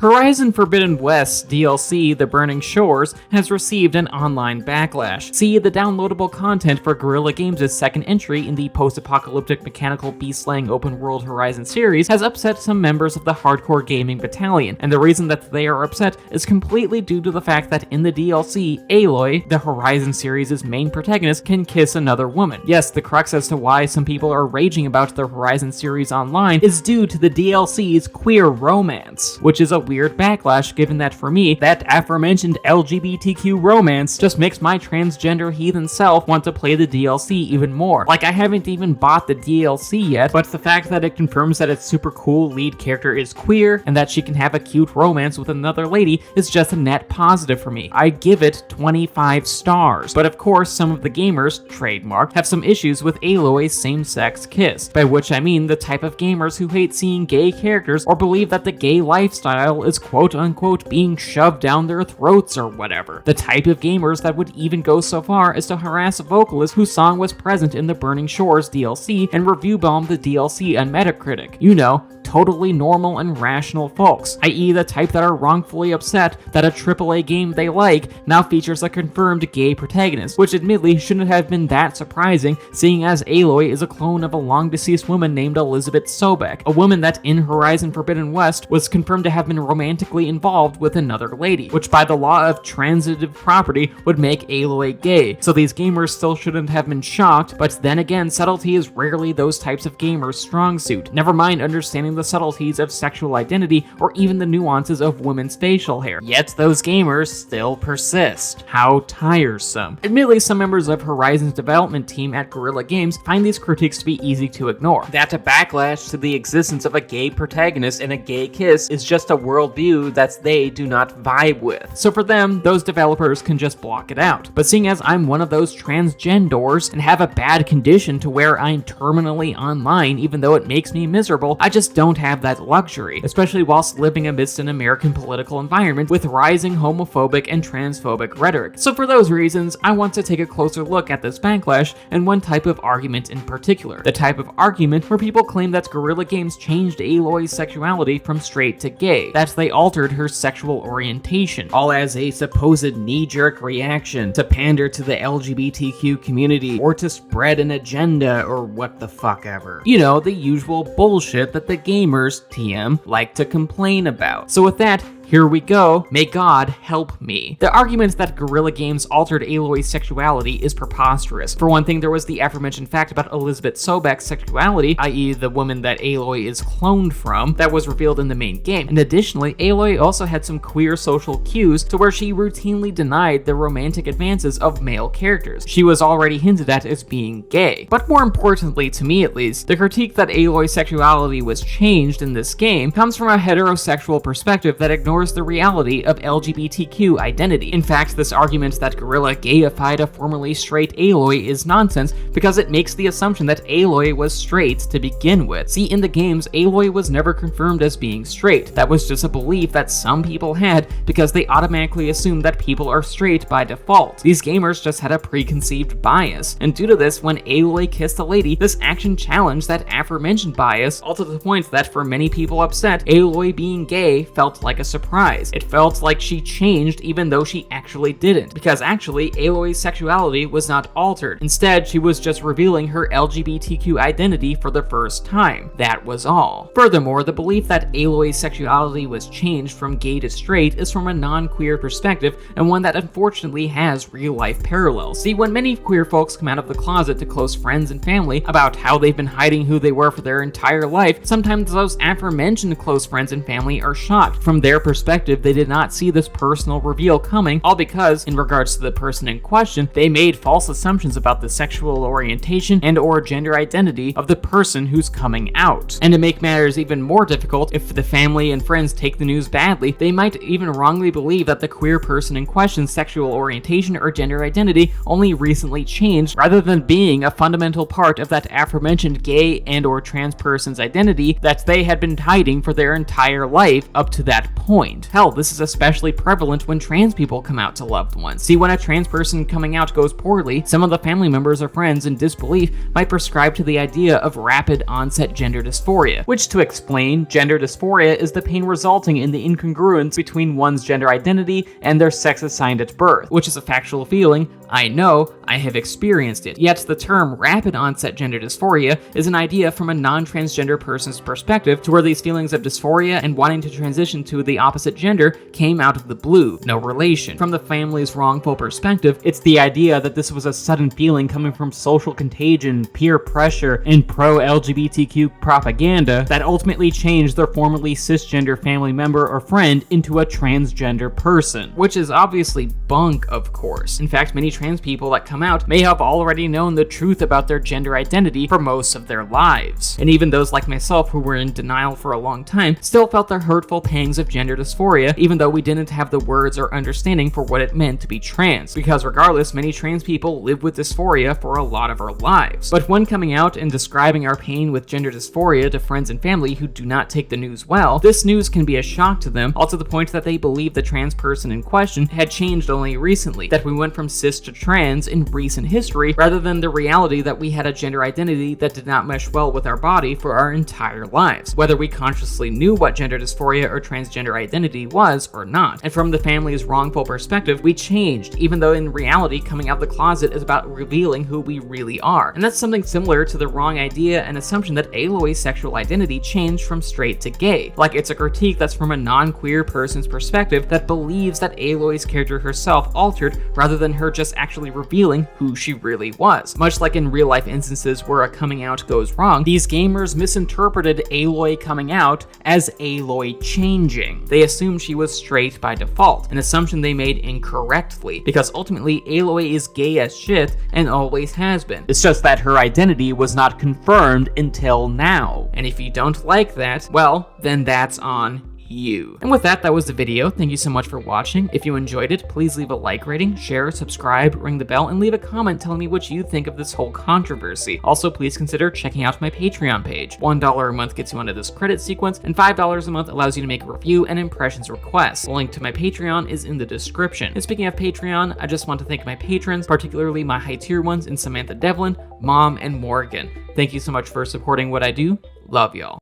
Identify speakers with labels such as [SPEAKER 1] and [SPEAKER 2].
[SPEAKER 1] Horizon Forbidden West DLC The Burning Shores has received an online backlash. See, the downloadable content for Guerrilla Games' second entry in the post-apocalyptic mechanical beast-slaying open-world Horizon series has upset some members of the hardcore gaming battalion, and the reason that they are upset is completely due to the fact that in the DLC, Aloy, the Horizon series' main protagonist, can kiss another woman. Yes, the crux as to why some people are raging about the Horizon series online is due to the DLC's queer romance, which is a weird backlash given that for me, that aforementioned LGBTQ romance just makes my transgender heathen self want to play the DLC even more. Like, I haven't even bought the DLC yet, but the fact that it confirms that its super cool lead character is queer and that she can have a cute romance with another lady is just a net positive for me. I give it 25 stars. But of course, some of the gamers, trademark, have some issues with Aloy's same-sex kiss, by which I mean the type of gamers who hate seeing gay characters or believe that the gay lifestyle is quote-unquote being shoved down their throats or whatever. The type of gamers that would even go so far as to harass a vocalist whose song was present in the Burning Shores DLC and review bomb the DLC on Metacritic. You know, totally normal and rational folks, i.e. the type that are wrongfully upset that a AAA game they like now features a confirmed gay protagonist, which admittedly shouldn't have been that surprising, seeing as Aloy is a clone of a long-deceased woman named Elizabeth Sobek, a woman that in Horizon Forbidden West was confirmed to have been romantically involved with another lady, which by the law of transitive property would make Aloy gay, so these gamers still shouldn't have been shocked, but then again, subtlety is rarely those types of gamers' strong suit, never mind understanding the subtleties of sexual identity or even the nuances of women's facial hair. Yet those gamers still persist. How tiresome. Admittedly, some members of Horizon's development team at Guerrilla Games find these critiques to be easy to ignore. That a backlash to the existence of a gay protagonist and a gay kiss is just a worldview that they do not vibe with. So for them, those developers can just block it out. But seeing as I'm one of those transgendors and have a bad condition to where I'm terminally online even though it makes me miserable, I just don't have that luxury, especially whilst living amidst an American political environment with rising homophobic and transphobic rhetoric. So for those reasons, I want to take a closer look at this backlash and one type of argument in particular. The type of argument where people claim that Guerrilla Games changed Aloy's sexuality from straight to gay, that they altered her sexual orientation, all as a supposed knee-jerk reaction to pander to the LGBTQ community or to spread an agenda or what the fuck ever. You know, the usual bullshit that the gamers, TM, like to complain about. So with that, here we go. May God help me. The argument that Guerrilla Games altered Aloy's sexuality is preposterous. For one thing, there was the aforementioned fact about Elizabeth Sobek's sexuality, i.e. the woman that Aloy is cloned from, that was revealed in the main game. And additionally, Aloy also had some queer social cues to where she routinely denied the romantic advances of male characters. She was already hinted at as being gay. But more importantly, to me at least, the critique that Aloy's sexuality was changed in this game comes from a heterosexual perspective that ignores the reality of LGBTQ identity. In fact, this argument that Guerrilla gayified a formerly straight Aloy is nonsense because it makes the assumption that Aloy was straight to begin with. See, in the games, Aloy was never confirmed as being straight. That was just a belief that some people had because they automatically assumed that people are straight by default. These gamers just had a preconceived bias, and due to this, when Aloy kissed a lady, this action challenged that aforementioned bias, all to the point that for many people upset, Aloy being gay felt like a surprise. It felt like she changed even though she actually didn't, because actually Aloy's sexuality was not altered. Instead, she was just revealing her LGBTQ identity for the first time. That was all. Furthermore, the belief that Aloy's sexuality was changed from gay to straight is from a non-queer perspective, and one that unfortunately has real-life parallels. See, when many queer folks come out of the closet to close friends and family about how they've been hiding who they were for their entire life, sometimes those aforementioned close friends and family are shocked. From their perspective, they did not see this personal reveal coming, all because, in regards to the person in question, they made false assumptions about the sexual orientation and or gender identity of the person who's coming out. And to make matters even more difficult, if the family and friends take the news badly, they might even wrongly believe that the queer person in question's sexual orientation or gender identity only recently changed, rather than being a fundamental part of that aforementioned gay and or trans person's identity that they had been hiding for their entire life up to that point. joined. Hell, this is especially prevalent when trans people come out to loved ones. See, when a trans person coming out goes poorly, some of the family members or friends in disbelief might prescribe to the idea of rapid onset gender dysphoria, which, to explain, gender dysphoria is the pain resulting in the incongruence between one's gender identity and their sex assigned at birth, which is a factual feeling. I know, I have experienced it. Yet the term rapid onset gender dysphoria is an idea from a non-transgender person's perspective, to where these feelings of dysphoria and wanting to transition to the opposite gender came out of the blue, no relation. From the family's wrongful perspective, it's the idea that this was a sudden feeling coming from social contagion, peer pressure, and pro-LGBTQ propaganda that ultimately changed their formerly cisgender family member or friend into a transgender person, which is obviously bunk, of course. In fact, many trans people that come out may have already known the truth about their gender identity for most of their lives. And even those like myself who were in denial for a long time still felt the hurtful pangs of gender dysphoria, even though we didn't have the words or understanding for what it meant to be trans. Because regardless, many trans people live with dysphoria for a lot of our lives. But when coming out and describing our pain with gender dysphoria to friends and family who do not take the news well, this news can be a shock to them, all to the point that they believe the trans person in question had changed only recently, that we went from cis to trans in recent history, rather than the reality that we had a gender identity that did not mesh well with our body for our entire lives, whether we consciously knew what gender dysphoria or transgender identity was or not. And from the family's wrongful perspective, we changed, even though in reality coming out the closet is about revealing who we really are. And that's something similar to the wrong idea and assumption that Aloy's sexual identity changed from straight to gay. Like, it's a critique that's from a non-queer person's perspective that believes that Aloy's character herself altered, rather than her just actually revealing who she really was. Much like in real life instances where a coming out goes wrong, these gamers misinterpreted Aloy coming out as Aloy changing. They assumed she was straight by default, an assumption they made incorrectly, because ultimately Aloy is gay as shit and always has been. It's just that her identity was not confirmed until now. And if you don't like that, well, then that's on you. And with that, that was the video. Thank you so much for watching. If you enjoyed it, please leave a like rating, share, subscribe, ring the bell, and leave a comment telling me what you think of this whole controversy. Also, please consider checking out my Patreon page. $1 a month gets you onto this credit sequence, and $5 a month allows you to make a review and impressions requests. The link to my Patreon is in the description. And speaking of Patreon, I just want to thank my patrons, particularly my high tier ones in Samantha Devlin, Mom, and Morgan. Thank you so much for supporting what I do. Love y'all.